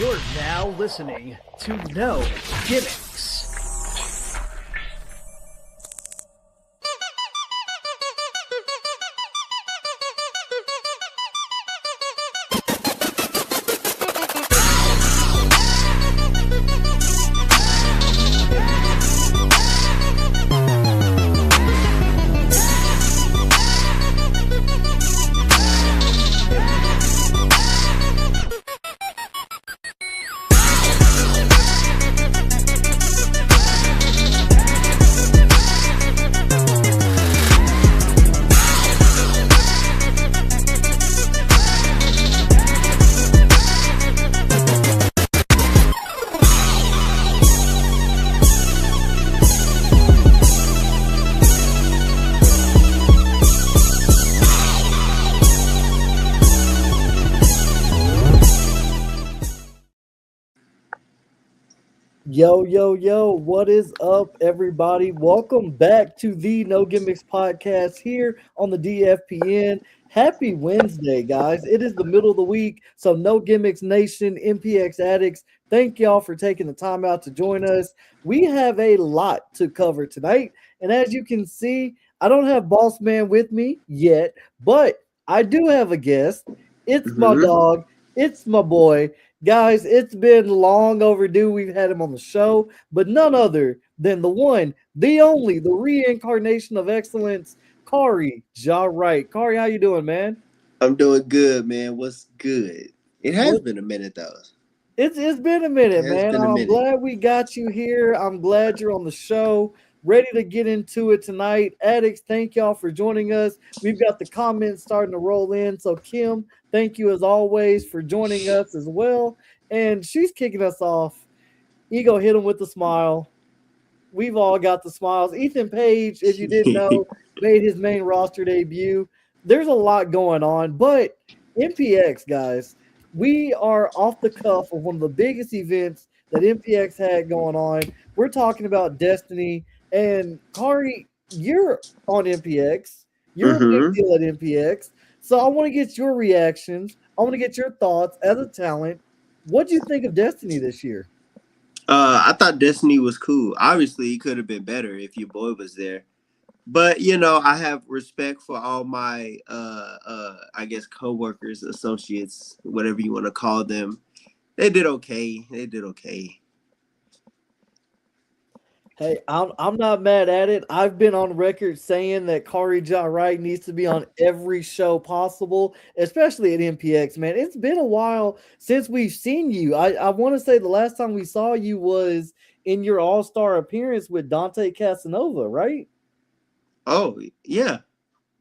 You're now listening to No Gimmicks. Yo, what is up, everybody? Welcome back to the No Gimmicks podcast here on the DFPN. Happy Wednesday, guys. It is the middle of the week, so No Gimmicks Nation, MPX addicts, thank y'all for taking the time out to join us. We have a lot to cover tonight, and as you can see, I don't have Boss Man with me yet, but I do have a guest. It's my dog. It's my boy. Guys, it's been long overdue. We've had him on the show, but none other than the one, the only, the reincarnation of excellence, Kari Ja Wright. Kari, how you doing, man? I'm doing good, man. What's good? It has been a minute, though. It's been a minute, man. I'm glad we got you here. I'm glad you're on the show. Ready to get into it tonight. Addicts, thank y'all for joining us. We've got the comments starting to roll in. So, Kim, thank you as always for joining us as well. And she's kicking us off. Ego hit him with the smile. We've all got the smiles. Ethan Page, if you didn't know, made his main roster debut. There's a lot going on, but MPX, guys, we are off the cuff of one of the biggest events that MPX had going on. We're talking about Destiny. And Kari, you're on MPX. You're a big deal at MPX. So I want to get your reactions. I want to get your thoughts as a talent. What do you think of Destiny this year? I thought Destiny was cool. Obviously, it could have been better if your boy was there. But, you know, I have respect for all my, I guess, coworkers, associates, whatever you want to call them. They did okay. Hey, I'm not mad at it. I've been on record saying that Kari Ja Wright needs to be on every show possible, especially at MPX, man. It's been a while since we've seen you. I want to say the last time we saw you was in your all-star appearance with Dante Casanova, right? Oh, yeah.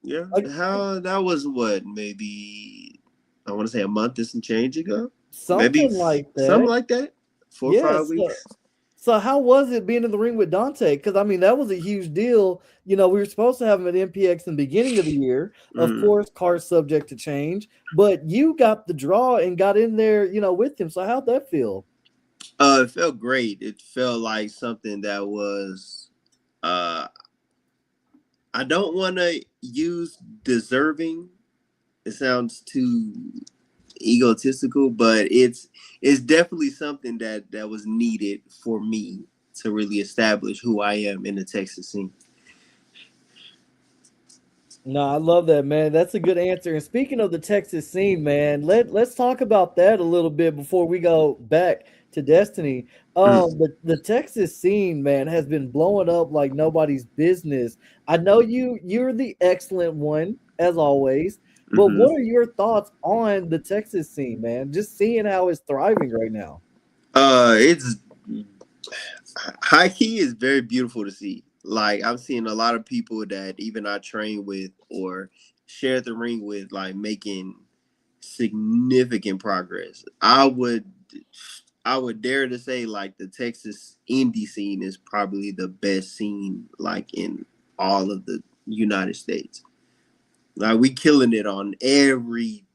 Yeah. How that was what, maybe I want to say a month and some change ago? Something like that. Something like that. 4 or 5 weeks. So how was it being in the ring with Dante? Because, I mean, that was a huge deal. You know, we were supposed to have him at MPX in the beginning of the year. Of course, cars subject to change. But you got the draw and got in there, you know, with him. So how'd that feel? It felt great. It felt like something that was I don't want to use deserving. It sounds too egotistical, but it's definitely something that was needed for me to really establish who I am in the Texas scene. No, I love that, man. That's a good answer. And speaking of the Texas scene, man, let's talk about that a little bit before we go back to Destiny. The Texas scene, man, has been blowing up like nobody's business. I know you're the excellent one, as always. But what are your thoughts on the Texas scene, man? Just seeing how it's thriving right now. It's high key is very beautiful to see. Like, I'm seeing a lot of people that even I train with or share the ring with, like, making significant progress. I would dare to say, like, the Texas indie scene is probably the best scene, like, in all of the United States. Like, we killing it on every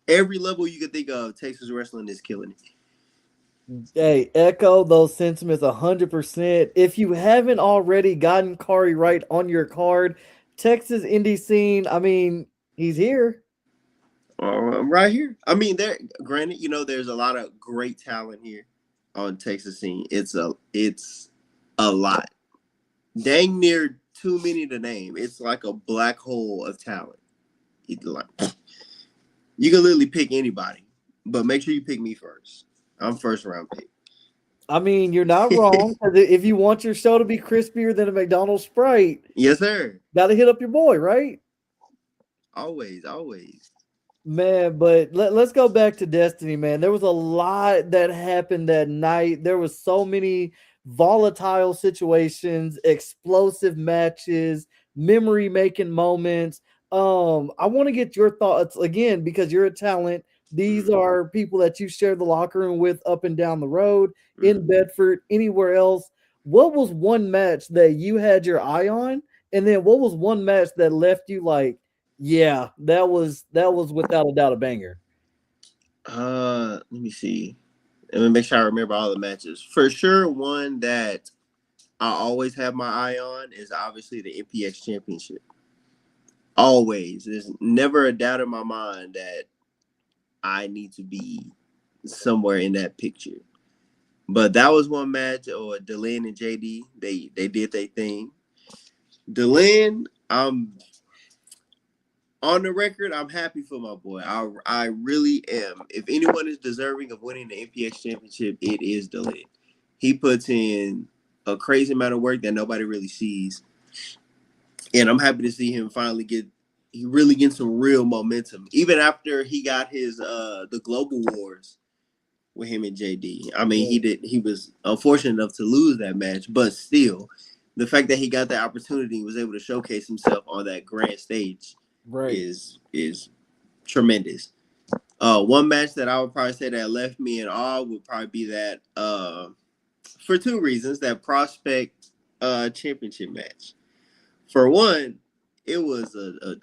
level you could think of. Texas wrestling is killing it. Hey, echo those sentiments 100%. If you haven't already gotten Kari Wright on your card, Texas indie scene, I mean, he's here. I'm right here. I mean, granted, there's a lot of great talent here on Texas scene. It's a lot. Dang near too many to name. It's like a black hole of talent. Like, you can literally pick anybody, but make sure you pick me first. I'm first round pick. I mean, you're not wrong. If you want your show to be crispier than a McDonald's Sprite, Yes, sir. got to hit up your boy, right? Always, always. Man, but let's go back to Destiny, man. There was a lot that happened that night. There was so many volatile situations, explosive matches, memory making moments. I want to get your thoughts again because you're a talent. These are people that you share the locker room with up and down the road in Bedford, anywhere else. What was one match that you had your eye on? And then what was one match that left you like, yeah, that was without a doubt a banger. Let me see. Let me make sure I remember all the matches. For sure, one that I always have my eye on is obviously the MPX Championship. Always. There's never a doubt in my mind that I need to be somewhere in that picture. But that was one match, or Delenn and JD, they did their thing. Delenn, on the record, I'm happy for my boy. I really am. If anyone is deserving of winning the MPX championship, it is Delenn. He puts in a crazy amount of work that nobody really sees. And I'm happy to see him finally he really getting some real momentum. Even after he got his the Global Wars with him and JD. I mean, he was unfortunate enough to lose that match, but still, the fact that he got the opportunity and was able to showcase himself on that grand stage is tremendous. One match that I would probably say that left me in awe would probably be that for two reasons, that Prospect championship match. For one, it was a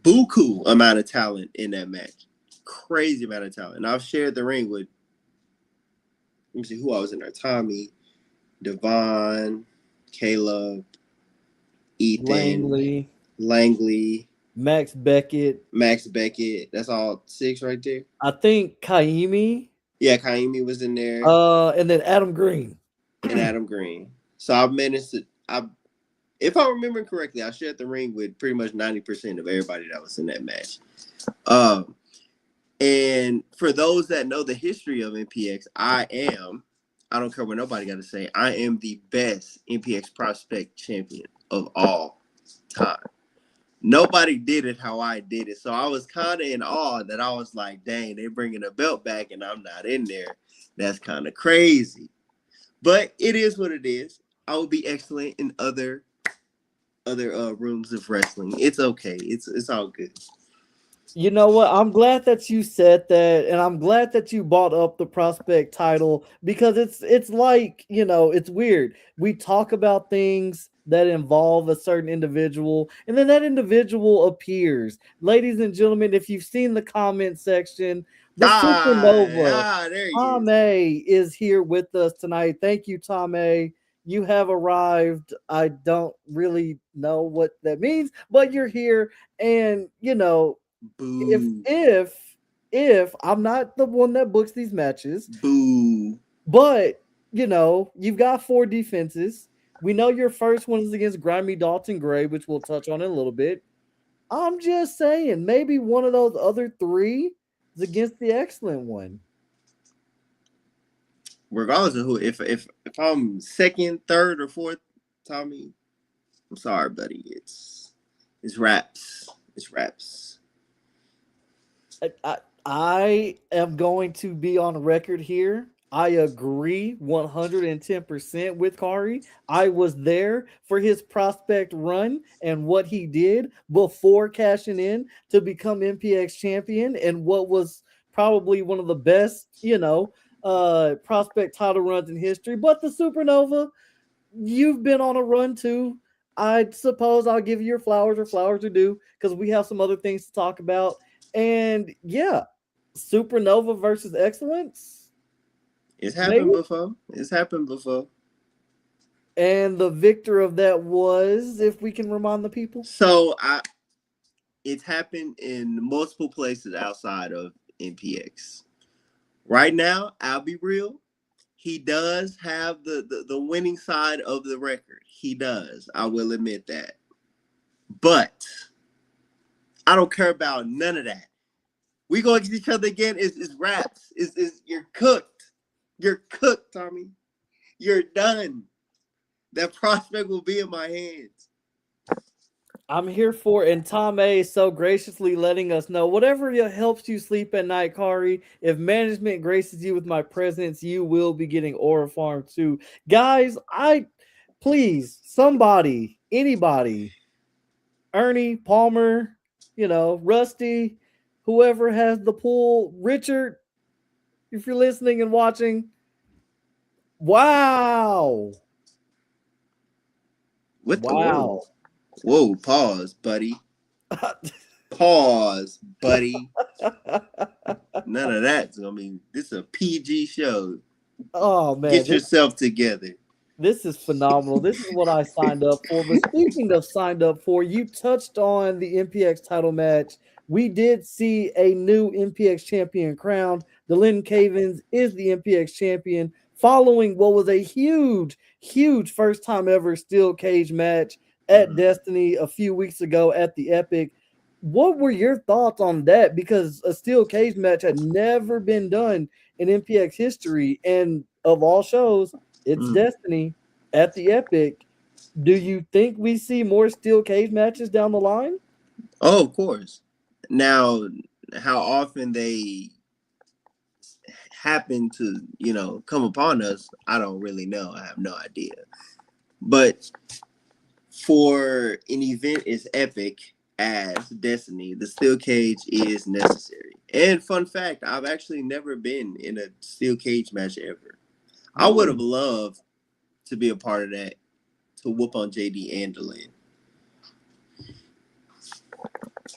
buku amount of talent in that match. Crazy amount of talent. And I've shared the ring with, let me see who I was in there. Tommy, Devon, Caleb, Ethan, Langley, Max Beckett. That's all 6 right there. I think Kaimi. Yeah, Kaimi was in there. And then Adam Green. So I've managed to, if I remember correctly, I shared the ring with pretty much 90% of everybody that was in that match. And for those that know the history of MPX, I don't care what nobody got to say, I am the best MPX Prospect champion of all time. Nobody did it how I did it. So I was kind of in awe that I was like, dang, they're bringing the belt back and I'm not in there. That's kind of crazy. But it is what it is. I will be excellent in other rooms of wrestling. It's okay. It's all good. You know what? I'm glad that you said that, and I'm glad that you brought up the Prospect title because it's like, it's weird. We talk about things that involve a certain individual, and then that individual appears. Ladies and gentlemen, if you've seen the comment section, the Supernova, Tom A is here with us tonight. Thank you, Tom A. You have arrived. I don't really know what that means, but you're here, and Boo. if I'm not the one that books these matches, boo. But you've got 4 defenses. We know your first one is against Grimy Dalton Gray, which we'll touch on in a little bit. I'm just saying, maybe one of those other 3 is against the excellent one. Regardless of who, if I'm second, third, or fourth, Tommy, I'm sorry, buddy. It's raps. It's raps. I am going to be on record here. I agree 110% with Kari. I was there for his Prospect run and what he did before cashing in to become MPX champion and what was probably one of the best, Prospect title runs in history. But the Supernova, you've been on a run too. I suppose I'll give you your flowers where flowers are due because we have some other things to talk about. And yeah, Supernova versus Excellence. It's happened before. And the victor of that was, if we can remind the people. So It's happened in multiple places outside of MPX. Right now, I'll be real. He does have the winning side of the record. He does. I will admit that. But I don't care about none of that. We go against each other again. It's raps. You're cooked. You're cooked, Tommy. You're done. That prospect will be in my hands. I'm here for, and Tom A so graciously letting us know whatever helps you sleep at night, Kari. If management graces you with my presence, you will be getting Aura Farm too. Guys, please, somebody, anybody, Ernie, Palmer, Rusty, whoever has the pool, Richard, if you're listening and watching, wow. What the Wow. Whoa, pause, buddy. Pause, buddy. None of that. I mean, this is a PG show. Oh, man. Get yourself together. This is phenomenal. This is what I signed up for. But speaking of signed up for, you touched on the MPX title match. We did see a new MPX champion crowned. Dylan Cavens is the MPX champion following what was a huge, huge first time ever steel cage match at Destiny a few weeks ago at the Epic. What were your thoughts on that? Because a steel cage match had never been done in MPX history. And of all shows, it's Destiny at the Epic. Do you think we see more steel cage matches down the line? Oh, of course. Now, how often they happen to, come upon us, I don't really know. I have no idea. But for an event as epic as Destiny, the steel cage is necessary. And fun fact, I've actually never been in a steel cage match ever. I would have loved to be a part of that, to whoop on JD and Dylan.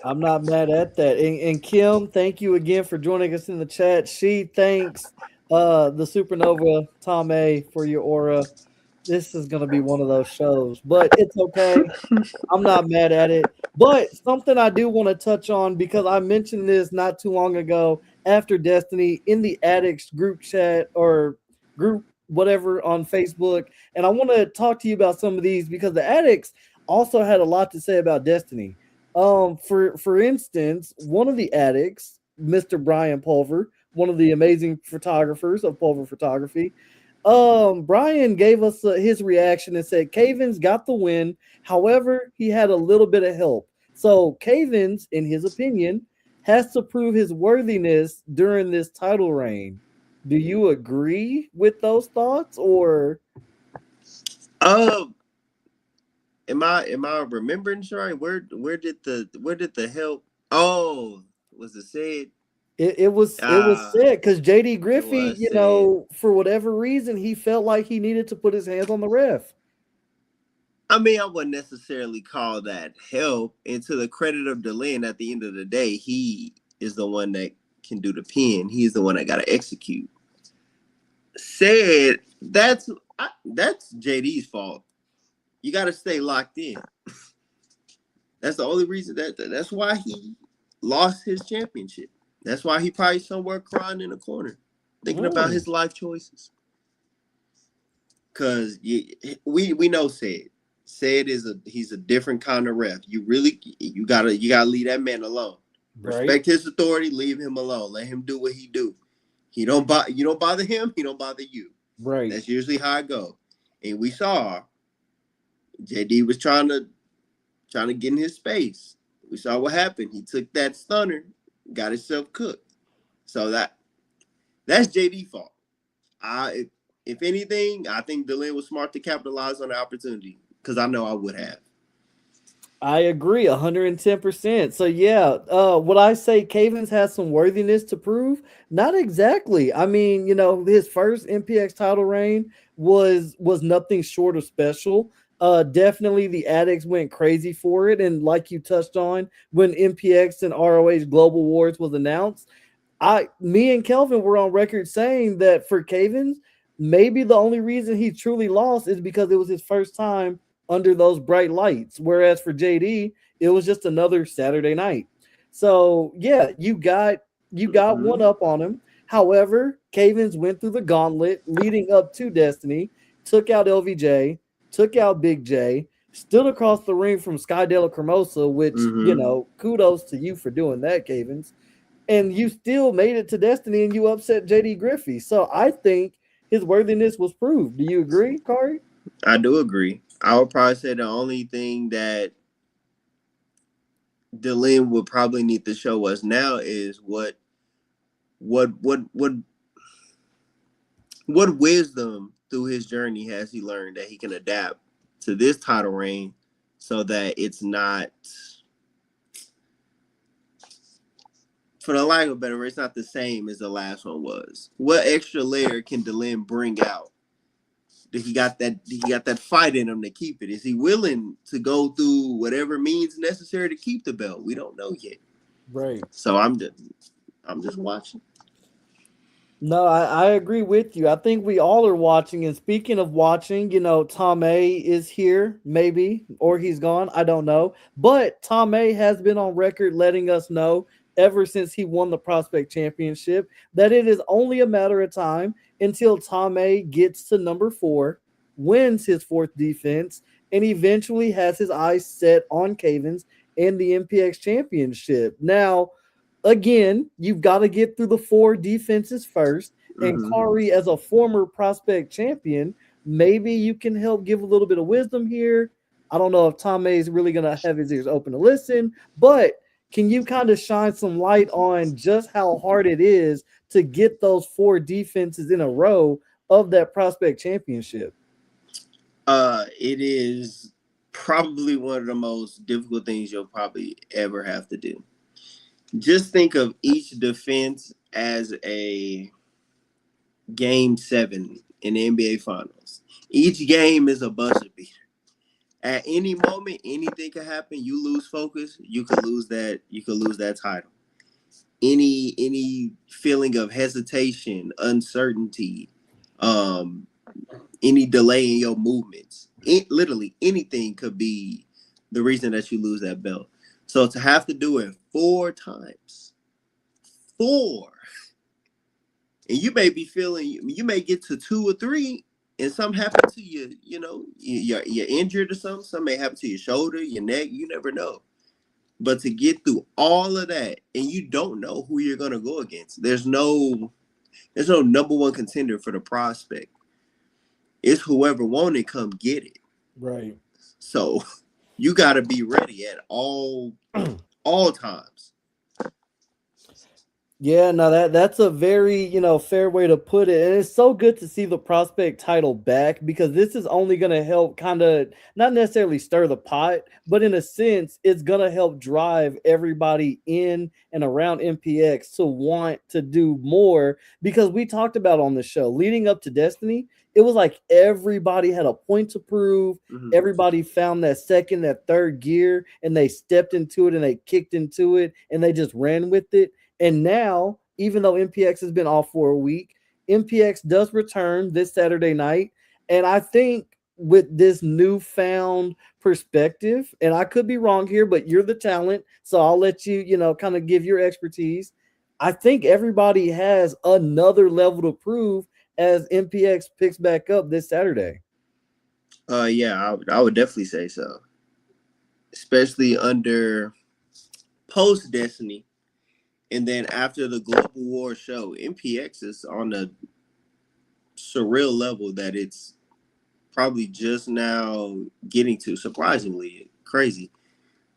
I'm not mad at that. And Kim, thank you again for joining us in the chat. She thanks the Supernova Tom A for your aura. This is going to be one of those shows, but it's okay. I'm not mad at it. But something I do want to touch on, because I mentioned this not too long ago after Destiny in the Addicts group chat or group whatever on Facebook, and I want to talk to you about some of these because the Addicts also had a lot to say about Destiny. For instance, one of the Addicts, Mr. Brian Pulver, one of the amazing photographers of Pulver Photography, Brian gave us his reaction and said Cavens got the win. However, he had a little bit of help. So Cavens, in his opinion, has to prove his worthiness during this title reign. Do you agree with those thoughts, or? Am I remembering right? Where did the help? Oh, was it said? It was said because JD Griffey, for whatever reason, he felt like he needed to put his hands on the ref. I mean, I wouldn't necessarily call that help. And to the credit of Dylan, at the end of the day, he is the one that can do the pin. He's the one that got to execute. Said that's JD's fault. You got to stay locked in. That's the only reason that's why he lost his championship. That's why he probably somewhere crying in a corner, thinking about his life choices. Cause we know Said he's a different kind of ref. You gotta leave that man alone. Right. Respect his authority. Leave him alone. Let him do what he do. You don't bother him. He don't bother you. Right. That's usually how it go. And we saw JD was trying to get in his space. We saw what happened. He took that stunner, got himself cooked. So that's JD's fault. If anything, I think Dylan was smart to capitalize on the opportunity because I know I would have. I agree 110%. So yeah, would I say Cavens has some worthiness to prove? Not exactly. I mean, his first MPX title reign was nothing short of special. Definitely the Addicts went crazy for it. And like you touched on, when MPX and ROH Global Wars was announced, me and Kelvin were on record saying that for Cavens, maybe the only reason he truly lost is because it was his first time under those bright lights. Whereas for JD, It was just another Saturday night. So yeah, you got one Mhm. up on him. However, Cavens went through the gauntlet leading up to Destiny, took out LVJ, took out Big J, stood across the ring from Sky De La Cremosa, which, Mhm. kudos to you for doing that, Cavens. And you still made it to Destiny and you upset JD Griffey. So I think his worthiness was proved. Do you agree, Kari? I do agree. I would probably say the only thing that Dylan would probably need to show us now is what what what what wisdom through his journey has he learned that he can adapt to this title reign so that it's not, for the lack of a better word, it's not the same as the last one was. What extra layer can Dylan bring out? He got that fight in him to keep it. Is he willing to go through whatever means necessary to keep the belt? We don't know yet. Right. So I'm just watching. No, I agree with you. I think we all are watching. And speaking of watching, Tom A is here, maybe, or he's gone. I don't know. But Tom A has been on record letting us know ever since he won the Prospect Championship that it is only a matter of time until Tom A gets to number 4, wins his 4th defense, and eventually has his eyes set on Cavens and the MPX Championship. Now, again, you've got to get through the 4 defenses first. And Mm-hmm. Kari, as a former prospect champion, maybe you can help give a little bit of wisdom here. I don't know if Tom May is really going to have his ears open to listen, but can you kind of shine some light on just how hard it is to get those 4 defenses in a row of that prospect championship? It is probably one of the most difficult things you'll probably ever have to do. Just think of each defense as a game 7 in the NBA Finals. Each game is a buzzer beater. At any moment, anything could happen. You lose focus, you could lose that. You could lose that title. Any feeling of hesitation, uncertainty, um, any delay in your movements, literally anything could be the reason that you lose that belt. So to have to do it 4 times, 4, and you may be feeling, you may get to 2 or 3, and something happen to you. You're injured or something. Something may happen to your shoulder, your neck. You never know. But to get through all of that, and you don't know who you're gonna go against. There's no number one contender for the prospect. It's whoever won it, come get it. Right. So you got to be ready at all times. Yeah, no, that's a very, fair way to put it. And it's so good to see the prospect title back because this is only going to help kind of not necessarily stir the pot, but in a sense, it's going to help drive everybody in and around MPX to want to do more because we talked about on the show leading up to Destiny, it was like everybody had a point to prove. Mm-hmm. Everybody found that second, that third gear, and they stepped into it and they kicked into it and they just ran with it. And now, even though MPX has been off for a week, MPX does return this Saturday night. And I think with this newfound perspective, and I could be wrong here, but you're the talent. So I'll let you, kind of give your expertise. I think everybody has another level to prove as MPX picks back up this Saturday. Yeah, I would definitely say so. Especially under post Destiny, and then after the Global War show, MPX is on a surreal level that it's probably just now getting to. Surprisingly crazy,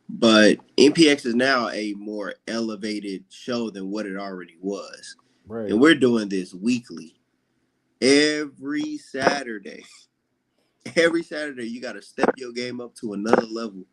but MPX is now a more elevated show than what it already was, Right. and we're doing this weekly, every Saturday. Every Saturday, you got to step your game up to another level.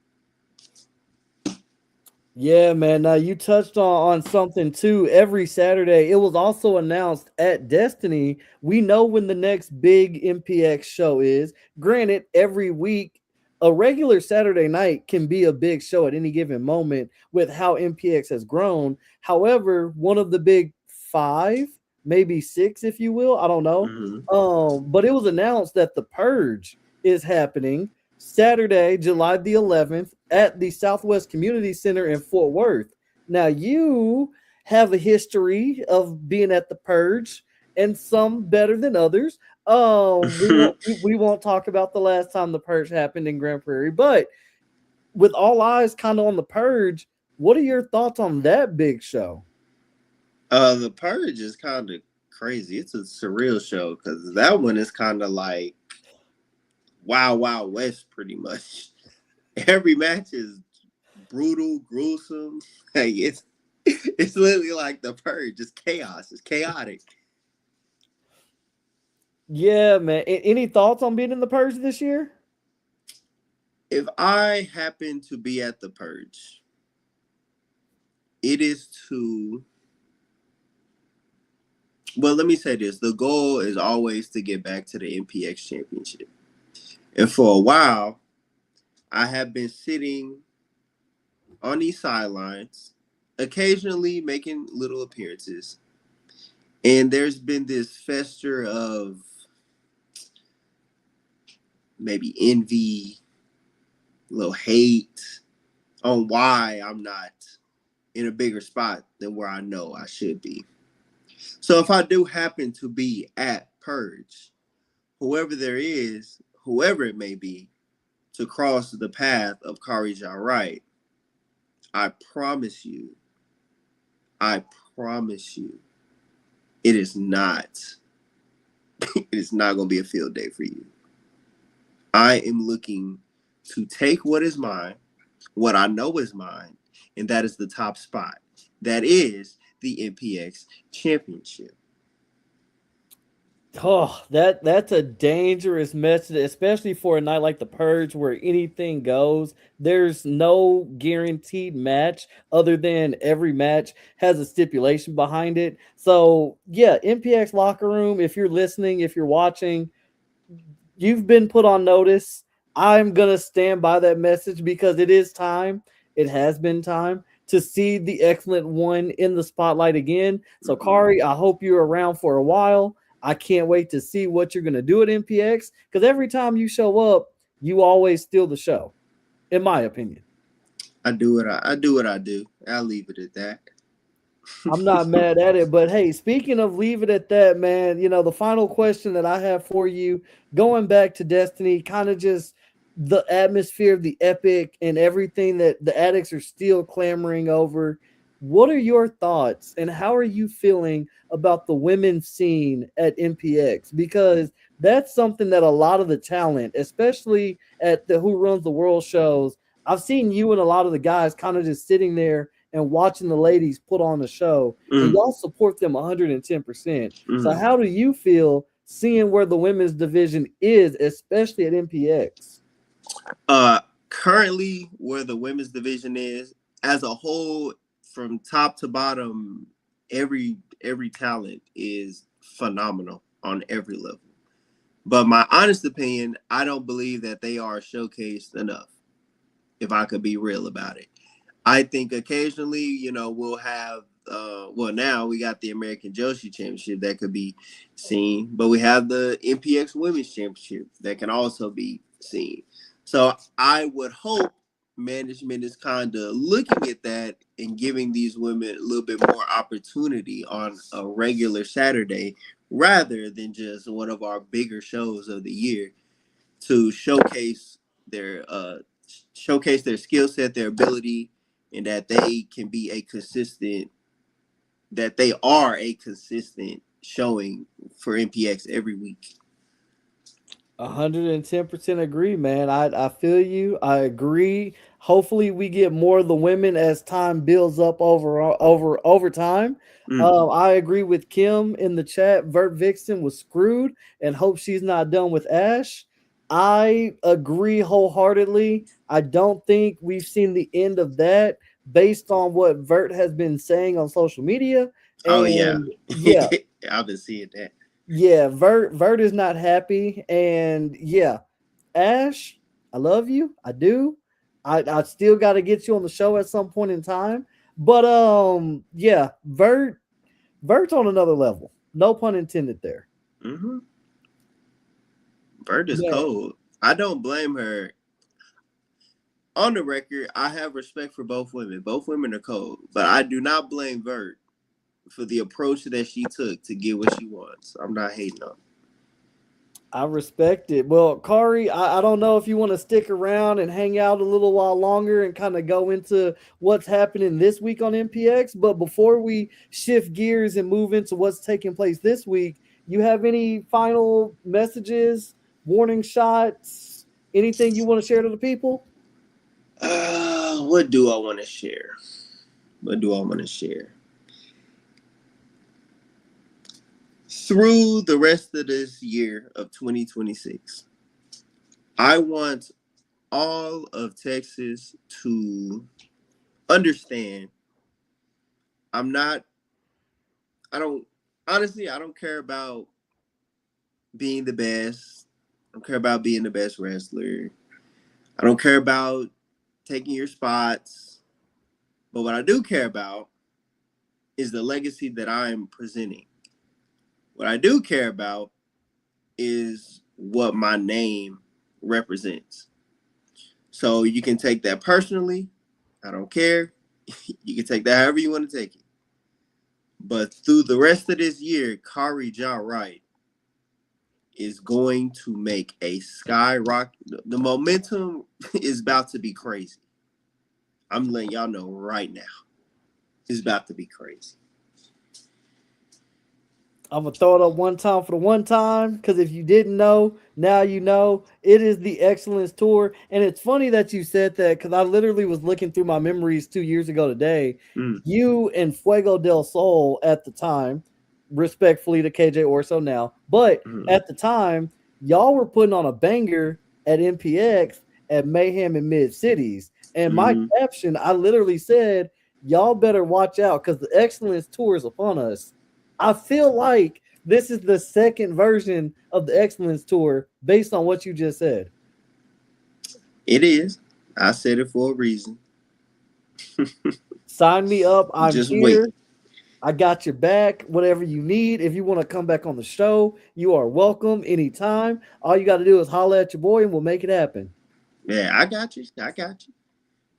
Yeah, man. Now you touched on something too. Every Saturday, it was also announced at Destiny. We know when the next big MPX show is. Granted, every week, a regular Saturday night can be a big show at any given moment with how MPX has grown. However, one of the big 5, maybe 6, if you will, I don't know. Mm-hmm. But it was announced that the Purge is happening. Saturday, July the 11th, at the Southwest Community Center in Fort Worth. Now, you have a history of being at the Purge, and some better than others. We won't talk about the last time the Purge happened in Grand Prairie, but with all eyes kind of on the Purge, what are your thoughts on that big show? The Purge is kind of crazy. It's a surreal show because that one is kind of like Wild Wild West, pretty much. Every match is brutal, gruesome. Like it's literally like the Purge. It's chaos. It's chaotic. Yeah, man. Any thoughts on being in the Purge this year? If I happen to be at the Purge, it is to, well, let me say this. The goal is always to get back to the MPX championship. And for a while, I have been sitting on these sidelines, occasionally making little appearances. And there's been this fester of maybe envy, a little hate on why I'm not in a bigger spot than where I know I should be. So if I do happen to be at Purge, whoever it may be, to cross the path of Kari Wright, I promise you, I promise you, it is not, it is not going to be a field day for you. I am looking to take what is mine, what I know is mine, and that is the top spot. That is the MPX championship. Oh, that's a dangerous message, especially for a night like the Purge where anything goes. There's no guaranteed match other than every match has a stipulation behind it. So yeah, MPX locker room, if you're listening, if you're watching, you've been put on notice. I'm gonna stand by that message because it is time. It has been time to see the excellent one in the spotlight again. So, Kari, I hope you're around for a while. I can't wait to see what you're gonna do at MPX because every time you show up, you always steal the show, in my opinion. I do what I do. I'll leave it at that. I'm not mad at it, but hey, speaking of leave it at that, man, the final question that I have for you, going back to Destiny, kind of just the atmosphere of the Epic and everything that the addicts are still clamoring over. What are your thoughts and how are you feeling about the women's scene at MPX? Because that's something that a lot of the talent, especially at the Who Runs the World shows, I've seen you and a lot of the guys kind of just sitting there and watching the ladies put on the show, and y'all support them 110%. So how do you feel seeing where the women's division is, especially at MPX? Currently, where the women's division is, as a whole, from top to bottom, every talent is phenomenal on every level. But my honest opinion, I don't believe that they are showcased enough, if I could be real about it. I think occasionally, we'll have, now we got the American Joshi Championship that could be seen, but we have the MPX Women's Championship that can also be seen. So I would hope management is kind of looking at that and giving these women a little bit more opportunity on a regular Saturday rather than just one of our bigger shows of the year to their showcase their skill set, their ability, and that they are a consistent showing for MPX every week. 110% agree, man. I feel you. I agree. Hopefully, we get more of the women as time builds up over time. I agree with Kim in the chat. Vert Vixen was screwed, and hope she's not done with Ash. I agree wholeheartedly. I don't think we've seen the end of that based on what Vert has been saying on social media. Oh yeah, Yeah, I've been seeing that. yeah, Vert is not happy, and yeah, Ash, I love you, I do. I still got to get you on the show at some point in time, but yeah, Vert's on another level. No pun intended there. Vert is cold. I don't blame her on the record, I have respect for both women. Both women are cold, but I do not blame Vert for the approach that she took to get what she wants. I'm not hating on. I respect it. Well, Kari, I don't know if you want to stick around and hang out a little while longer and kind of go into what's happening this week on MPX. But before we shift gears and move into what's taking place this week, you have any final messages, warning shots, anything you want to share to the people? What do I want to share? What do I want to share? Through the rest of this year of 2026, I want all of Texas to understand I don't care about being the best. I don't care about being the best wrestler. I don't care about taking your spots. But what I do care about is the legacy that I'm presenting. What I do care about is what my name represents. So you can take that personally. I don't care. You can take that however you want to take it. But through the rest of this year, Kari Ja Wright is going to make a skyrocket. The momentum is about to be crazy. I'm letting y'all know right now. It's about to be crazy. I'm going to throw it up one time for the one time, because if you didn't know, now you know. It is the Excellence Tour. And it's funny that you said that, because I literally was looking through my memories 2 years ago today. You and Fuego del Sol at the time, respectfully to KJ Orso now, but at the time, y'all were putting on a banger at MPX at Mayhem in Mid-Cities. And my caption, I literally said, y'all better watch out because the Excellence Tour is upon us. I feel like this is the second version of the Excellence Tour based on what you just said. It is. I said it for a reason. Sign me up. I'm just here. Wait. I got your back. Whatever you need. If you want to come back on the show, you are welcome anytime. All you got to do is holler at your boy and we'll make it happen. Yeah, I got you. I got you.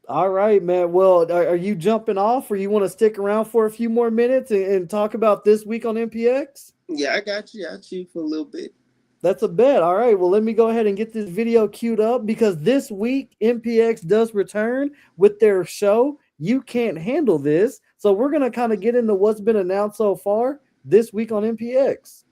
All right, man. Well, are you jumping off or you want to stick around for a few more minutes and talk about this week on MPX? Yeah, I got you. I cheat for a little bit. That's a bet. All right. Well, let me go ahead and get this video queued up because this week MPX does return with their show. You Can't Handle This. So we're going to kind of get into what's been announced so far this week on MPX.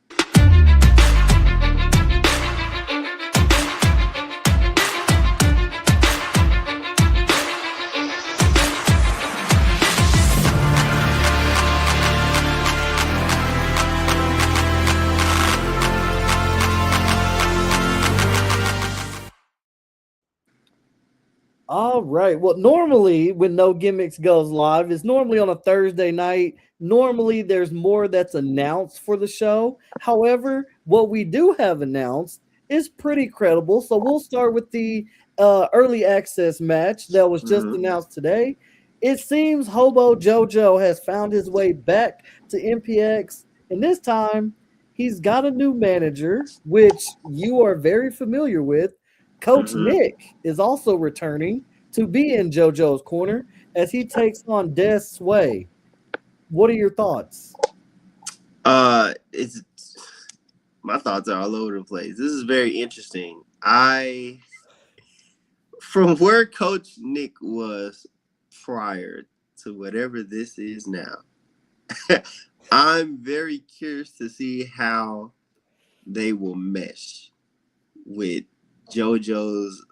All right. Well, normally when No Gimmicks goes live, it's normally on a Thursday night. Normally there's more that's announced for the show. However, what we do have announced is pretty credible. So we'll start with the early access match that was just announced today. It seems Hobo JoJo has found his way back to MPX, and this time he's got a new manager, which you are very familiar with. Coach Nick is also returning to be in JoJo's corner as he takes on Des Sway. What are your thoughts? It's my thoughts are all over the place. This is very interesting. From where Coach Nick was prior to whatever this is now, I'm very curious to see how they will mesh with JoJo's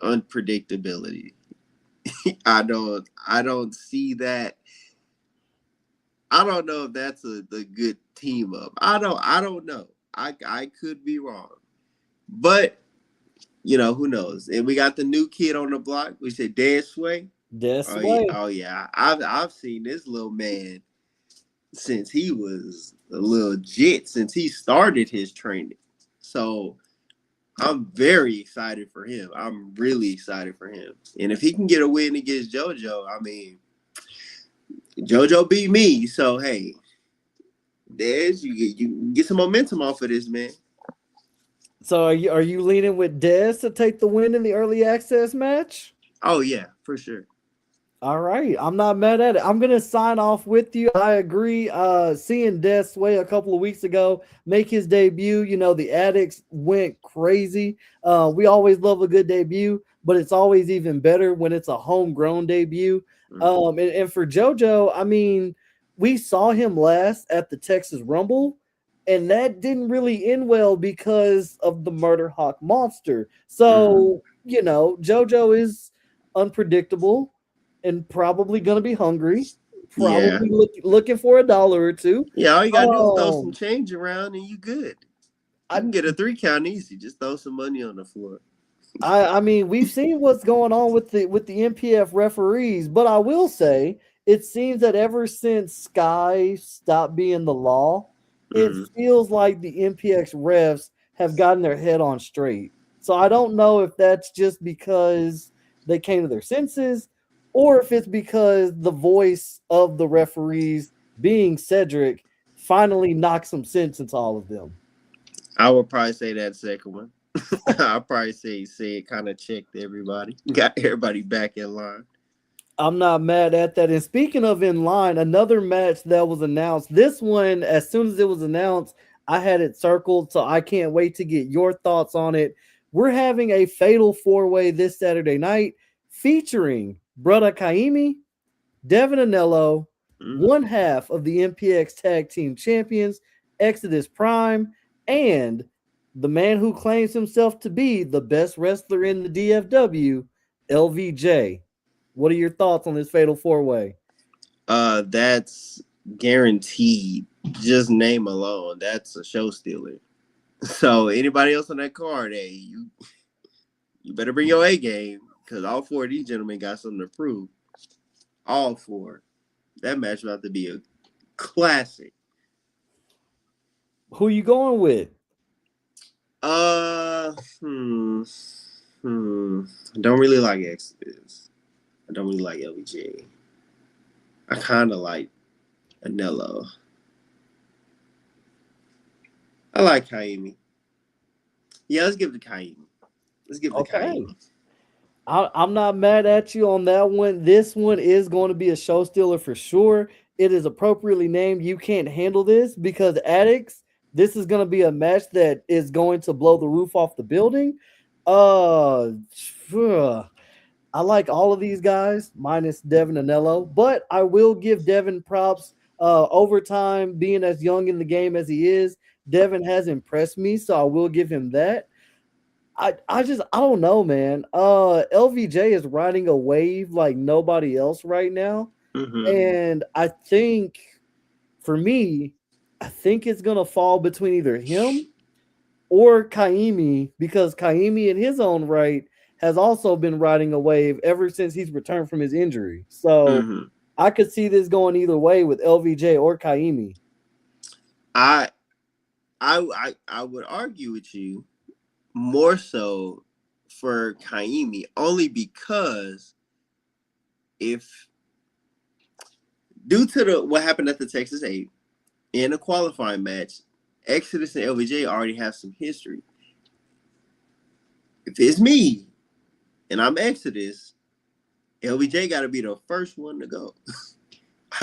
unpredictability. I don't see that. I don't know if that's the good team up. I don't know. I could be wrong. But who knows? And we got the new kid on the block. We said Des Sway. Oh yeah. I've seen this little man since he was a little jit, since he started his training. So I'm very excited for him. I'm really excited for him. And if he can get a win against JoJo, I mean, JoJo beat me. So, hey, Des, you get some momentum off of this, man. So are you leaning with Des to take the win in the early access match? Oh yeah, for sure. All right, I'm not mad at it. I'm gonna sign off with you. I agree. Seeing Des Sway a couple of weeks ago make his debut, the addicts went crazy. We always love a good debut, but it's always even better when it's a homegrown debut. And for JoJo, I mean, we saw him last at the Texas Rumble, and that didn't really end well because of the Murder Hawk monster. Mm-hmm. So JoJo is unpredictable and probably gonna be hungry, Yeah. probably looking for a dollar or two. Yeah, all you gotta do is throw some Um, change around and you good. You I, can get a 3 count easy. Just throw some money on the floor. I mean, we've seen what's going on with the MPF referees, but I will say it seems that ever since Sky stopped being the law, it Mm-hmm. feels like the MPX refs have gotten their head on straight. So I don't know if that's just because they came to their senses, or if it's because the voice of the referees, being Cedric, finally knocked some sense into all of them. I would probably say that second one. I'll probably say it kind of checked everybody. Got everybody back in line. I'm not mad at that. And speaking of in line, another match that was announced. This one, as soon as it was announced, I had it circled, so I can't wait to get your thoughts on it. We're having a fatal four-way this Saturday night featuring Brother Kaimi, Devin Anello, Mm. one half of the MPX Tag Team Champions, Exodus Prime, and the man who claims himself to be the best wrestler in the DFW, LVJ. What are your thoughts on this fatal four-way? That's guaranteed. Just name alone, that's a show stealer. So anybody else on that card, hey, you better bring your A game because all four of these gentlemen got something to prove. All four. That match about to be a classic. Who you going with? Uh, hmm, hmm. I don't really like Exodus. I don't really like LBJ. I kind of like Anello. I like Kaimi. Yeah, let's give it to Kaimi. Let's give it to Okay. Kaimi. I'm not mad at you on that one. This one is going to be a show stealer for sure. It is appropriately named. You can't handle this because addicts. This is going to be a match that is going to blow the roof off the building. Uh, I like all of these guys minus Devin Anello, but I will give Devin props. Over time, being as young in the game as he is, Devin has impressed me, so I will give him that. I don't know, man. LVJ is riding a wave like nobody else right now. Mm-hmm. And I think for me, I think it's gonna fall between either him or Kaimi because Kaimi in his own right has also been riding a wave ever since he's returned from his injury. So Mm-hmm. I could see this going either way with LVJ or Kaimi. I, I would argue with you more so for Kaimi only because if due to the what happened at the Texas 8 in a qualifying match, Exodus and LVJ already have some history. If it's me and I'm Exodus, LVJ got to be the first one to go.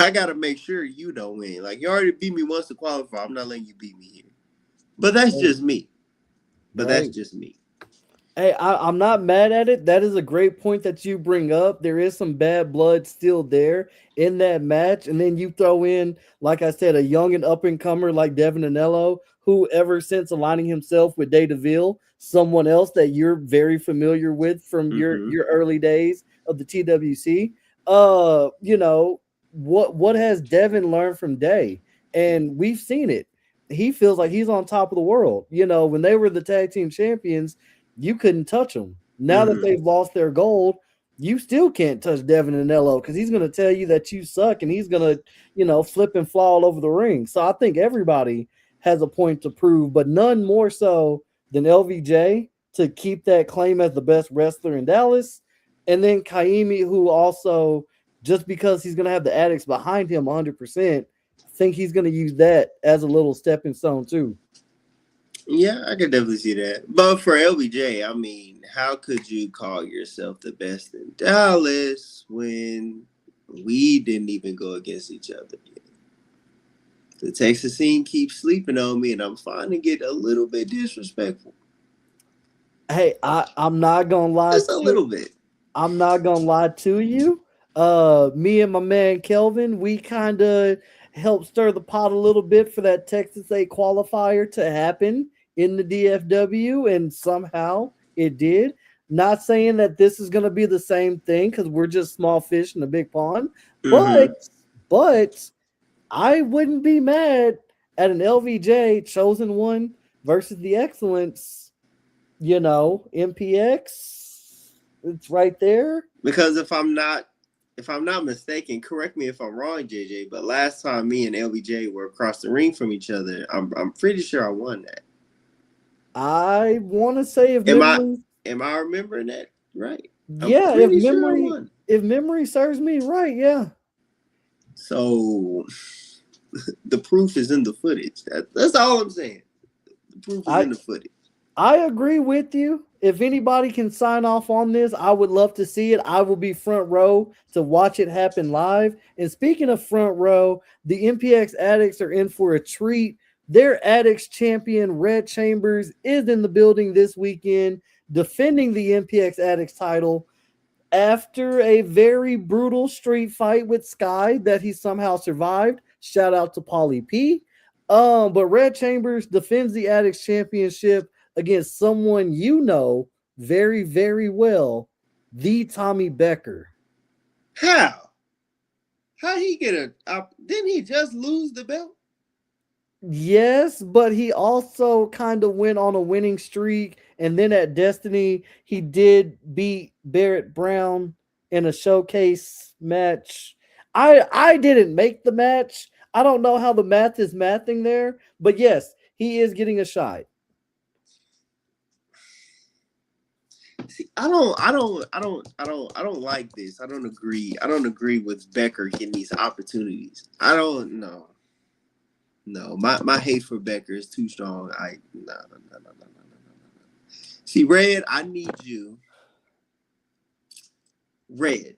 I got to make sure you don't win. Like, you already beat me once to qualify. I'm not letting you beat me here. But that's just me. But that's Right. just me. Hey, I'm not mad at it. That is a great point that you bring up. There is some bad blood still there in that match. And then you throw in, like I said, a young and up and comer like Devin Anello, who ever since aligning himself with Day DeVille, someone else that you're very familiar with from your, Mm-hmm. your early days of the TWC. What has Devin learned from Day? And we've seen it. He feels like he's on top of the world. When they were the tag team champions, you couldn't touch them. Now that Mm-hmm. they've lost their gold, you still can't touch Devin Anello because he's going to tell you that you suck and he's going to, flip and fly all over the ring. So I think everybody has a point to prove, but none more so than LVJ to keep that claim as the best wrestler in Dallas. And then Kaimi, who also, just because he's going to have the addicts behind him 100%, I think he's going to use that as a little stepping stone too. Yeah, I could definitely see that. But for LBJ, I mean, how could you call yourself the best in Dallas when we didn't even go against each other yet? The Texas scene keeps sleeping on me, and I'm finding it a little bit disrespectful. Hey, I'm not gonna lie Just a to little bit. I'm not gonna lie to you. Me and my man Kelvin, we kind of helped stir the pot a little bit for that Texas A qualifier to happen in the DFW, and somehow it did. Not saying that this is gonna be the same thing because we're just small fish in a big pond, Mm-hmm. but I wouldn't be mad at an LVJ chosen one versus the excellence. MPX. It's right there. Because if I'm not mistaken, correct me if I'm wrong, JJ, but last time me and LBJ were across the ring from each other, I'm pretty sure I won that. I want to say if Am I memory, am I remembering that right? I'm yeah, pretty sure I won. if memory serves me right, yeah. So the proof is in the footage. That's all I'm saying. The proof is I in the footage. I agree with you. If anybody can sign off on this, I would love to see it. I will be front row to watch it happen live. And speaking of front row, the MPX Addicts are in for a treat. Their Addicts champion, Red Chambers, is in the building this weekend defending the MPX Addicts title after a very brutal street fight with Sky that he somehow survived. Shout out to Paulie P. But Red Chambers defends the Addicts Championship against someone you know very, very well, the Tommy Becker. How? How he get a? Didn't he just lose the belt? Yes, but he also kind of went on a winning streak. And then at Destiny, he did beat Barrett Brown in a showcase match. I didn't make the match. I don't know how the math is mathing there, but yes, he is getting a shot. See, I don't like this. I don't agree. I don't agree with Becker getting these opportunities. I don't know. No, my hate for Becker is too strong. No. See, Red, I need you. Red,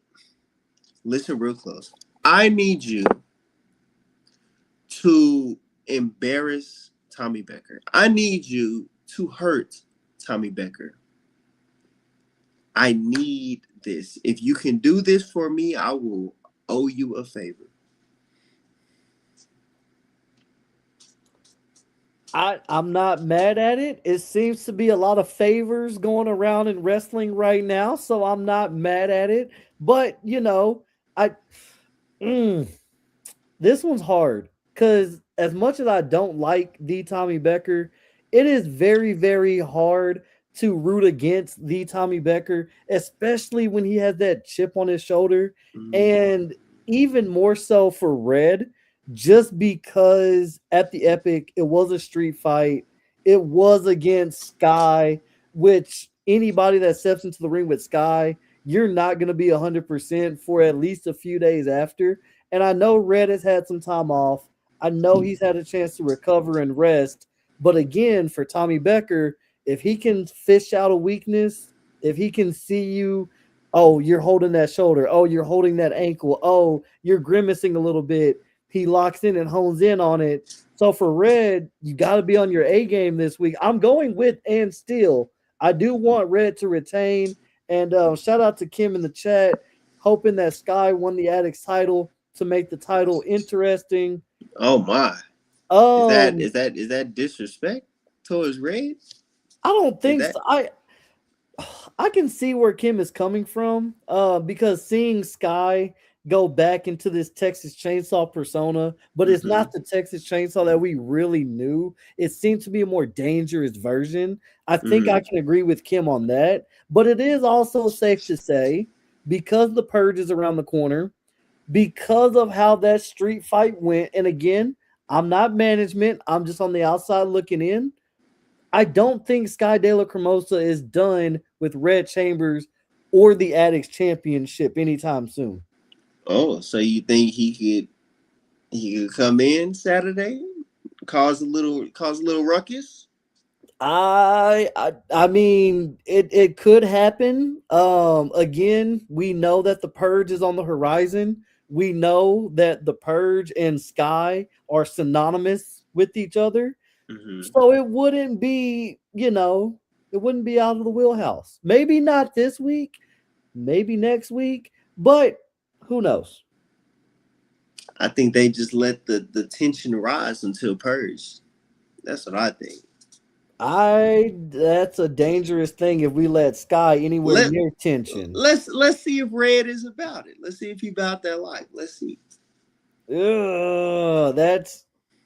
listen real close. I need you to embarrass Tommy Becker. I need you to hurt Tommy Becker. I need this. If you can do this for me, I will owe you a favor. I'm not mad at it. It seems to be a lot of favors going around in wrestling right now, so I'm not mad at it. But I mm, this one's hard because as much as I don't like the Tommy Becker, it is very, very hard to root against the Tommy Becker, especially when he has that chip on his shoulder. Mm. And even more so for Red, just because at the Epic, it was a street fight. It was against Sky, which anybody that steps into the ring with Sky, you're not going to be 100% for at least a few days after. And I know Red has had some time off. I know he's had a chance to recover and rest. But again, for Tommy Becker, if he can fish out a weakness, if he can see you, oh, you're holding that shoulder, oh, you're holding that ankle, oh, you're grimacing a little bit, he locks in and hones in on it. So for Red, you got to be on your A game this week. I'm going with and still. I do want Red to retain. And shout out to Kim in the chat, hoping that Sky won the Addicts title to make the title interesting. Oh my. Is that Um, is that is that disrespect towards Red? I don't Is think that so. I can see where Kim is coming from, because seeing Sky go back into this Texas Chainsaw persona, but it's mm-hmm. not the Texas Chainsaw that we really knew. It seems to be a more dangerous version. I think Mm-hmm. I can agree with Kim on that, but it is also safe to say because the purge is around the corner, because of how that street fight went, and again, I'm not management, I'm just on the outside looking in. I don't think Sky De La Cremosa is done with Red Chambers or the Addicts Championship anytime soon. Oh, so you think he could come in Saturday, cause a little ruckus? I mean, it could happen. Again, we know that the purge is on the horizon. We know that the purge and Sky are synonymous with each other. Mm-hmm. So it wouldn't be, it wouldn't be out of the wheelhouse. Maybe not this week, maybe next week, but who knows? I think they just let the tension rise until purge. That's what I think. I That's a dangerous thing if we let Sky anywhere Let near tension. let's see if Red is about it. Let's see if he about that life. Let's see. That's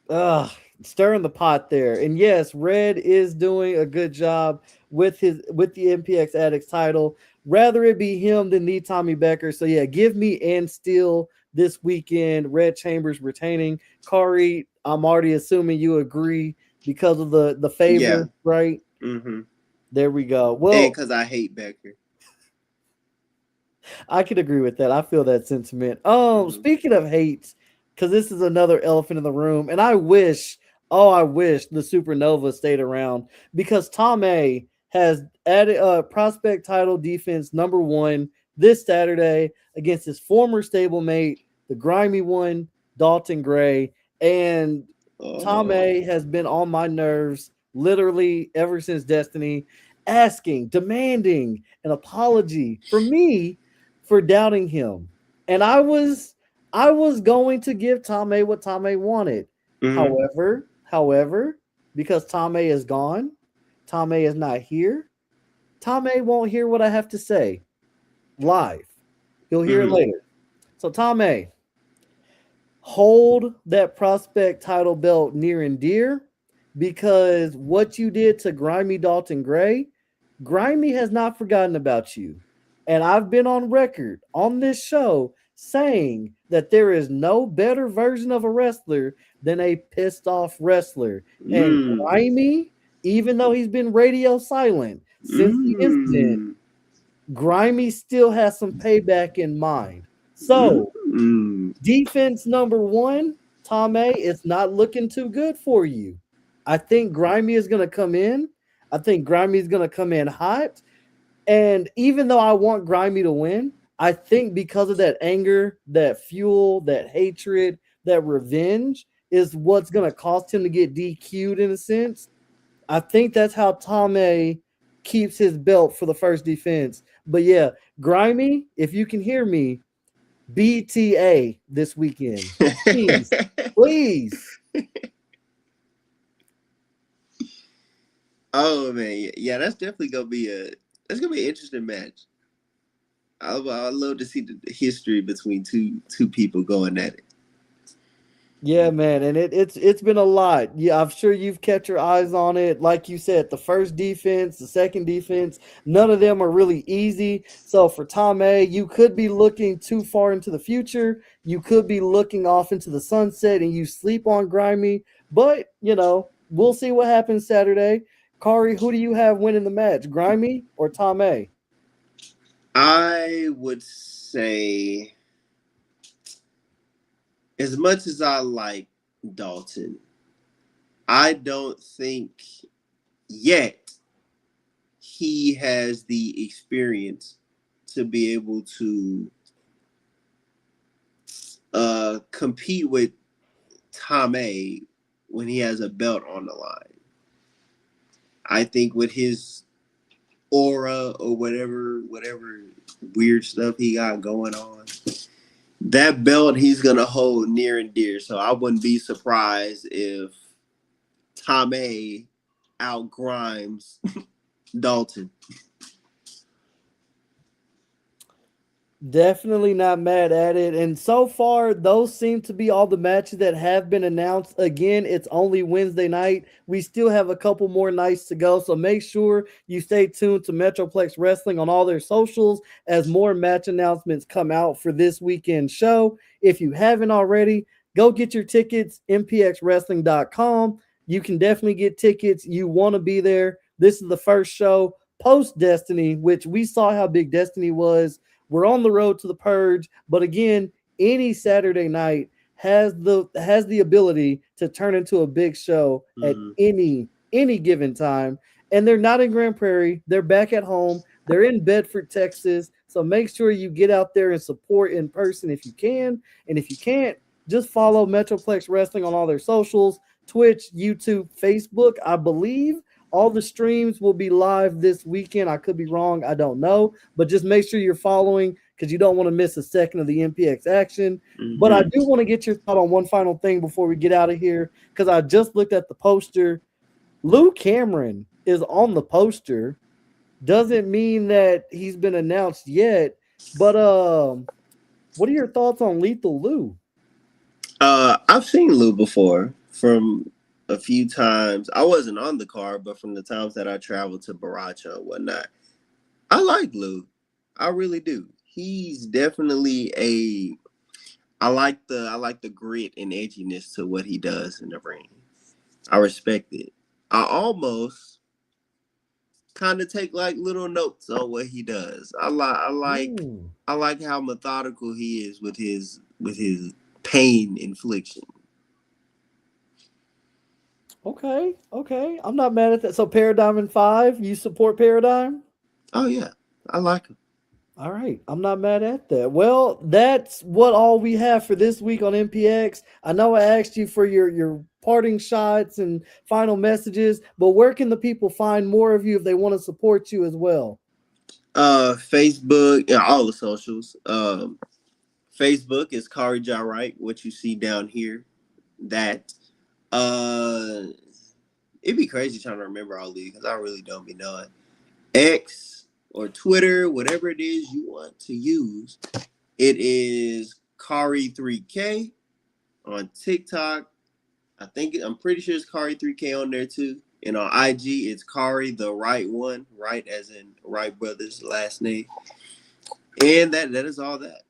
uh stirring the pot there. And yes, Red is doing a good job with the MPX Addicts title. Rather it be him than the Tommy Becker. So yeah, give me and Steel this weekend. Red Chambers retaining. Kari, I'm already assuming you agree because of the Yeah. favor, right? Mm-hmm. There we go. And Well, because I hate Becker. I could agree with that. I feel that sentiment. Mm-hmm. Speaking of hate, because this is another elephant in the room, and I wish the Supernova stayed around because Tom A has added prospect title defense number one this Saturday against his former stablemate, the grimy one, Dalton Gray, and Tom Oh. A has been on my nerves literally ever since Destiny, asking, demanding an apology from me for doubting him. And I was going to give Tom A what Tom A wanted. Mm-hmm. However, because Tom A is gone, Tom A is not here. Tom A won't hear what I have to say live. He'll hear it Mm-hmm. later. So Tom A, hold that prospect title belt near and dear because what you did to Grimy Dalton Gray, Grimy has not forgotten about you. And I've been on record on this show saying that there is no better version of a wrestler than a pissed off wrestler. And Mm. Grimy, even though he's been radio silent since the incident, Mm. Grimy still has some payback in mind. So, Mm. defense number one, Tom A, it's not looking too good for you. I think Grimy is going to come in. I think Grimy is going to come in hot. And even though I want Grimy to win, I think because of that anger, that fuel, that hatred, that revenge is what's going to cost him to get DQ'd in a sense. I think that's how Tom A keeps his belt for the first defense. But yeah, Grimy, if you can hear me, BTA this weekend. Please, please. Oh man, yeah, that's gonna be an interesting match. I'd love to see the history between two people going at it. Yeah, man, and it's been a lot. Yeah, I'm sure you've kept your eyes on it. Like you said, the first defense, the second defense, none of them are really easy. So for Tom A, you could be looking too far into the future. You could be looking off into the sunset and you sleep on Grimy. But, we'll see what happens Saturday. Kari, who do you have winning the match? Grimy or Tom A? I would say, as much as I like Dalton, I don't think yet he has the experience to be able to compete with Tom A when he has a belt on the line. I think with his aura or whatever weird stuff he got going on, that belt he's gonna hold near and dear. So I wouldn't be surprised if Tom A outgrimes Dalton. Definitely not mad at it. And so far, those seem to be all the matches that have been announced. Again, it's only Wednesday night. We still have a couple more nights to go. So make sure you stay tuned to Metroplex Wrestling on all their socials as more match announcements come out for this weekend show. If you haven't already, go get your tickets, mpxwrestling.com. You can definitely get tickets. You want to be there. This is the first show post Destiny, which we saw how big Destiny was. We're on the road to the purge, but again, any Saturday night has the ability to turn into a big show at Mm. any any given time. And they're not in Grand Prairie. They're back at home. They're in Bedford, Texas. So make sure you get out there and support in person if you can. And if you can't, just follow Metroplex Wrestling on all their socials, Twitch, YouTube, Facebook. I believe all the streams will be live this weekend. I could be wrong. I don't know. But just make sure you're following because you don't want to miss a second of the MPX action. Mm-hmm. But I do want to get your thought on one final thing before we get out of here because I just looked at the poster. Lou Cameron is on the poster. Doesn't mean that he's been announced yet. But what are your thoughts on Lethal Lou? I've seen Lou before from a few times. I wasn't on the card, but from the times that I traveled to Baracha and whatnot, I like Lou. I really do. He's definitely I like the grit and edginess to what he does in the ring. I respect it. I almost kind of take like little notes on what he does. I like how methodical he is with his pain infliction. Okay. I'm not mad at that. So Paradigm in 5, you support Paradigm? Oh yeah, I like him. All right, I'm not mad at that. Well, that's what all we have for this week on MPX. I know I asked you for your parting shots and final messages, but where can the people find more of you if they want to support you as well? Facebook, all the socials. Facebook is Kari Jarite, what you see down here. That it'd be crazy trying to remember all these because I really don't be knowing. X or Twitter, whatever it is you want to use, it is Kari3K. On TikTok, I'm pretty sure it's Kari3K on there too. And on IG, it's Kari the Right One, right as in Wright Brothers' last name. And that is all that.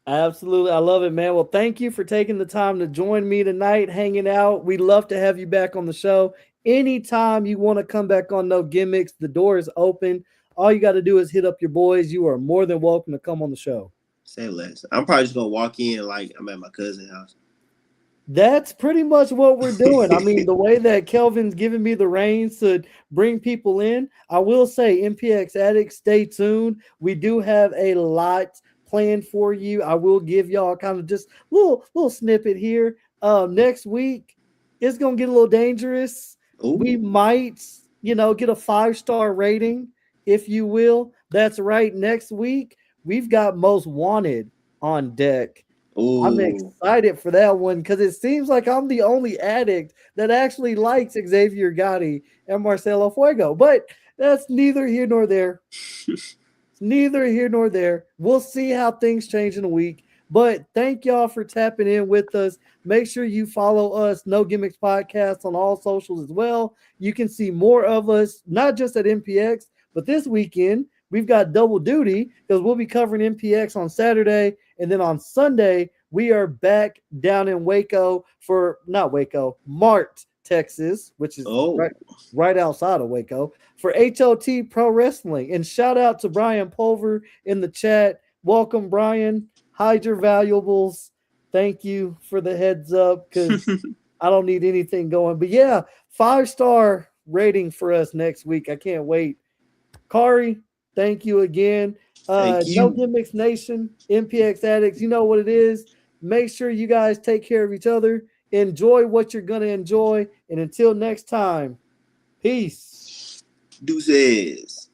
Absolutely. I love it, man. Well, thank you for taking the time to join me tonight, hanging out. We'd love to have you back on the show. Anytime you want to come back on No Gimmicks, the door is open. All you got to do is hit up your boys. You are more than welcome to come on the show. Say less. I'm probably just going to walk in like I'm at my cousin's house. That's pretty much what we're doing. I mean, the way that Kelvin's giving me the reins to bring people in, I will say, MPX addicts, stay tuned. We do have a lot planned for you. I will give y'all kind of just little snippet here. Next week, it's going to get a little dangerous. Ooh. We might, get a 5-star rating, if you will. That's right. Next week, we've got Most Wanted on deck. Ooh. I'm excited for that one because it seems like I'm the only addict that actually likes Xavier Gotti and Marcelo Fuego. But that's neither here nor there. It's neither here nor there. We'll see how things change in a week. But thank y'all for tapping in with us. Make sure you follow us, No Gimmicks Podcast, on all socials as well. You can see more of us, not just at MPX, but this weekend, we've got double duty because we'll be covering MPX on Saturday. And then on Sunday, we are back down in Mart, Texas, which is right outside of Waco, for HOT Pro Wrestling. And shout out to Brian Pulver in the chat. Welcome, Brian. Hide your valuables. Thank you for the heads up because I don't need anything going. But yeah, 5-star rating for us next week. I can't wait. Kari, thank you again. No Gimmicks Nation, MPX addicts, you know what it is. Make sure you guys take care of each other. Enjoy what you're going to enjoy. And until next time, peace. Deuces.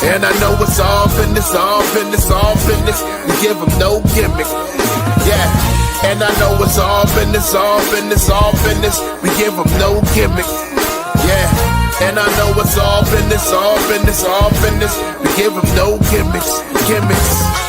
And I know it's all business. We give them no gimmick. Yeah. And I know it's all business. We give them no gimmick. Yeah. And I know it's all business. We give them no gimmicks.